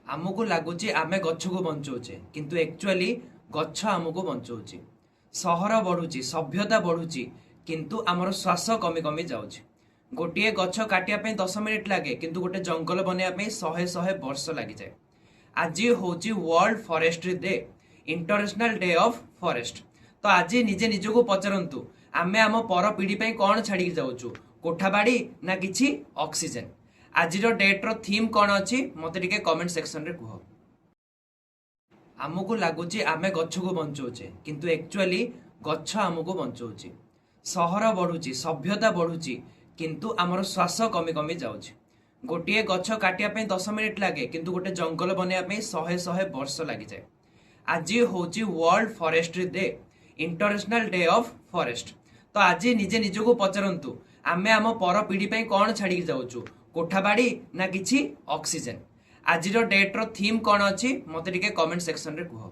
आमको लगुच आम गछ को बचाऊे किंतु एक्चुअली गछ आमको बचाऊे सहर बढ़ुची सभ्यता बढ़ुची किंतु आमर श्वास कमी कमी जाऊँच गोटे गछ काटिया 10 मिनिट लगे किंतु गोटे जंगल बनवाई 100 वर्ष लगी जाए। आज हूँ world forestry day international day of forest. तो आज निजे निजको पचारतु आमे आम पर पीढ़ी कौन छाड़ी जाऊँ कोठाबाड़ी ना किछि ऑक्सीजन। आज डेट रो थीम कौन अच्छी मत कमेंट सेक्शन रे कह। आमको लगुच आम गछ को बचाऊे किंतु एक्चुअली गछ आमको बचाऊे सहर बढ़ुची सभ्यता बढ़ुची किंतु आमर श्वास कमी कमी जाऊँच गोटे गछ काटिया 10 मिनिट लगे किंतु गोटे जंगल बनवाई 100 वर्ष लगी जाए। आज हूँ world forestry day international day of forest. तो आज निजे निजको पचारतु आमे आम पर पीढ़ी कौन छाड़ी जाऊँ कोठाबाड़ी ना किछि ऑक्सीजन। आज डेट रो थीम कौन अच्छी मत कमेंट सेक्शन रे कह।